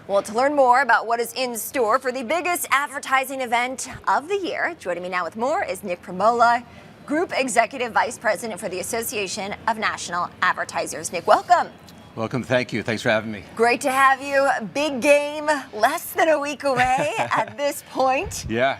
Well, to learn more about what is in store for the biggest advertising event of the year, joining me now with more is Nick Primola, Group Executive Vice President for the Association of National Advertisers. Nick, welcome. Welcome. Thank you. Thanks for having me. Great to have you. Big game, less than a week away at this point. Yeah.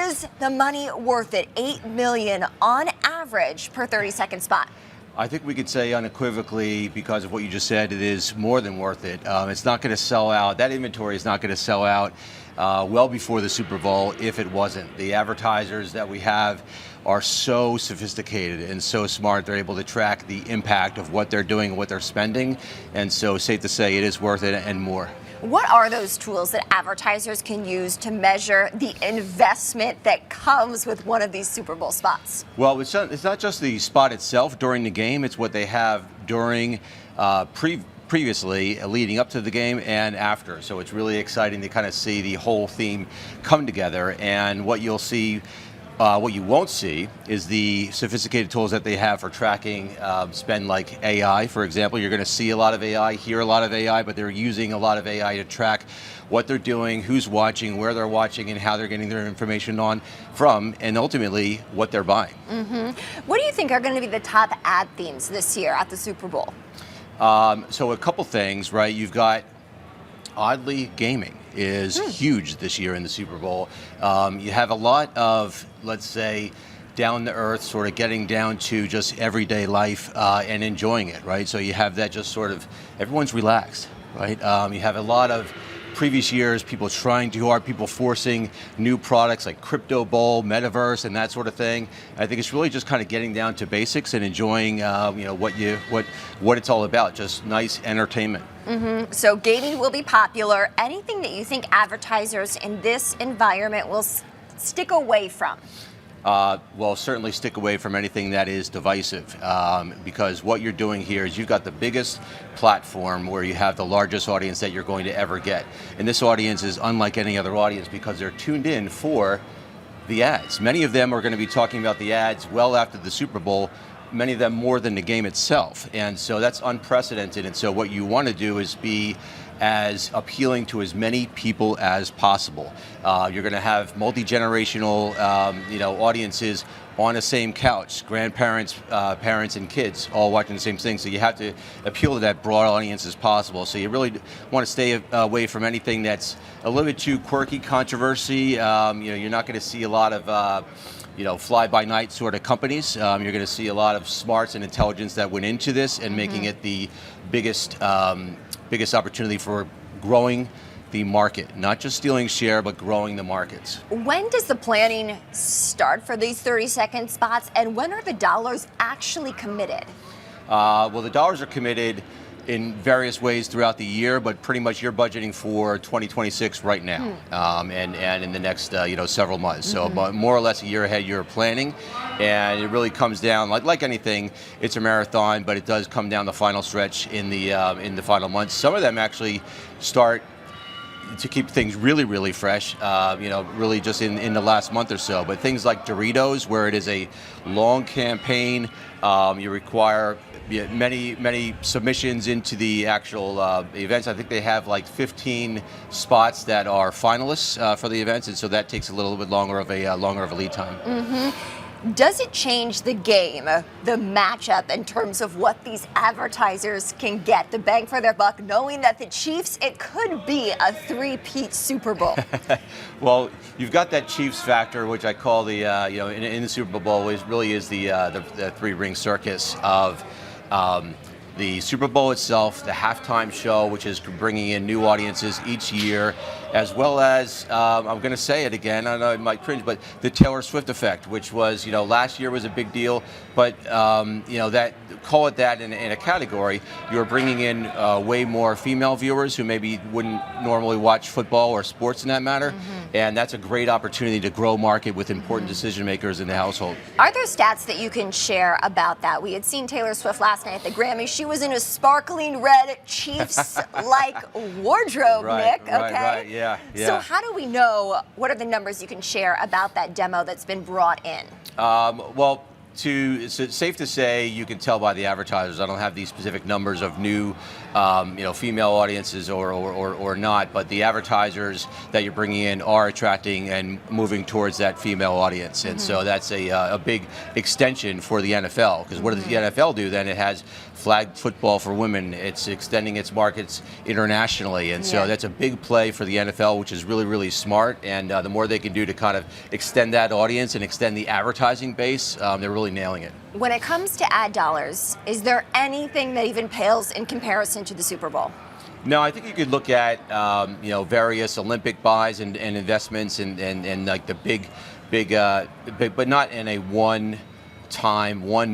Is the money worth it? $8 million on average per 30-second spot. I think we could say unequivocally, because of what you just said, it is more than worth it. It's not going to sell out. That inventory is not going to sell out well before the Super Bowl if it wasn't. The advertisers that we have are so sophisticated and so smart. They're able to track the impact of what they're doing and what they're spending. And so safe to say it is worth it and more. What are those tools that advertisers can use to measure the investment that comes with one of these Super Bowl spots? Well, it's not just the spot itself during the game. It's what they have during previously, leading up to the game and after. So it's really exciting to kind of see the whole theme come together. And what you'll see, what you won't see is the sophisticated tools that they have for tracking spend, like AI, for example. You're going to see a lot of AI, hear a lot of AI, but they're using a lot of AI to track what they're doing, who's watching, where they're watching, and how they're getting their information from, and ultimately what they're buying. What do you think are going to be the top ad themes this year at the Super Bowl? So a couple things, right? You've got, oddly, gaming is huge this year in the Super Bowl. You have a lot of, let's say, down to earth, sort of getting down to just everyday life and enjoying it, right? So you have that just sort of, everyone's relaxed, right? You have a lot of previous years, people trying too hard, people forcing new products like crypto bowl, metaverse, and that sort of thing. I think it's really just kind of getting down to basics and enjoying, what it's all about. Just nice entertainment. So gaming will be popular. Anything that you think advertisers in this environment will stick away from? Well, certainly stick away from anything that is divisive, because what you're doing here is you've got the biggest platform where you have the largest audience that you're going to ever get. And this audience is unlike any other audience because they're tuned in for the ads. Many of them are going to be talking about the ads well after the Super Bowl, many of them more than the game itself. And so that's unprecedented. And so what you want to do is be as appealing to as many people as possible. You're going to have multi-generational, audiences on the same couch, grandparents, parents, and kids all watching the same thing. So you have to appeal to that broad audience as possible. So you really want to stay away from anything that's a little bit too quirky, controversy. You're not going to see a lot of fly-by-night sort of companies. You're going to see a lot of smarts and intelligence that went into this and making it the biggest opportunity for growing the market, not just stealing share, but growing the markets. When does the planning start for these 30-second spots, and when are the dollars actually committed? Well, the dollars are committed in various ways throughout the year, but pretty much you're budgeting for 2026 right now, and in the next several months. So more or less a year ahead you're planning, and it really comes down, like anything, it's a marathon, but it does come down the final stretch in the final months. Some of them actually start to keep things really, really fresh, really just in the last month or so. But things like Doritos, where it is a long campaign, you require many submissions into the actual events. I think they have like 15 spots that are finalists for the events, and so that takes a little bit longer of a lead time. Does it change the game, the matchup, in terms of what these advertisers can get, the bang for their buck, knowing that the Chiefs, it could be a three-peat Super Bowl? Well, you've got that Chiefs factor, which I call the, in the Super Bowl, which really is the three-ring circus of the Super Bowl itself, the halftime show, which is bringing in new audiences each year, as well as, I'm going to say it again, I know it might cringe, but the Taylor Swift effect, which was, last year was a big deal, but, call it that in a category, you're bringing in way more female viewers who maybe wouldn't normally watch football or sports in that matter, and that's a great opportunity to grow market with important decision makers in the household. Are there stats that you can share about that? We had seen Taylor Swift last night at the Grammys. She was in a sparkling red Chiefs-like wardrobe, Nick, okay? Right, yeah. So how do we know, what are the numbers you can share about that demo that's been brought in? It's safe to say you can tell by the advertisers. I don't have these specific numbers of new female audiences or not, but the advertisers that you're bringing in are attracting and moving towards that female audience. And so that's a big extension for the NFL, because what does the NFL do then? It has flag football for women. It's extending its markets internationally. And so that's a big play for the NFL, which is really, really smart. And the more they can do to kind of extend that audience and extend the advertising base, they're really nailing it. When it comes to ad dollars, is there anything that even pales in comparison to the Super Bowl? No, I think you could look at various Olympic buys and investments and like the big, but not in a one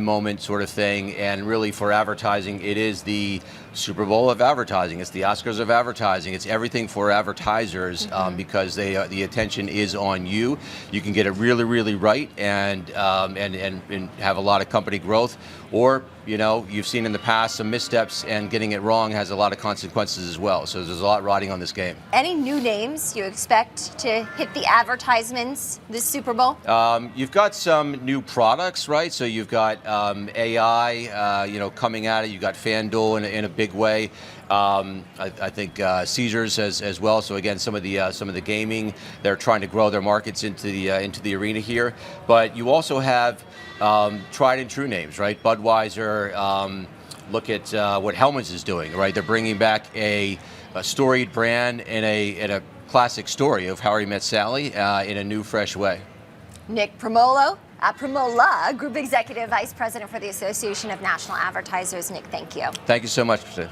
moment sort of thing. And really for advertising, it is the Super Bowl of advertising. It's the Oscars of advertising. It's everything for advertisers because the attention is on you. You can get it really, really right and have a lot of company growth. Or, you've seen in the past some missteps, and getting it wrong has a lot of consequences as well. So there's a lot riding on this game. Any new names you expect to hit the advertisements this Super Bowl? You've got some new products, right? So you've got AI, coming at it. You've got FanDuel in a big way. I think Caesars as well. So again, some of the gaming, they're trying to grow their markets into the arena here. But you also have tried and true names, right? Budweiser. Look at what Hellmann's is doing, right? They're bringing back a storied brand and a classic story of How He Met Sally in a new, fresh way. Nick Primola, Group Executive Vice President for the Association of National Advertisers. Nick, thank you. Thank you so much.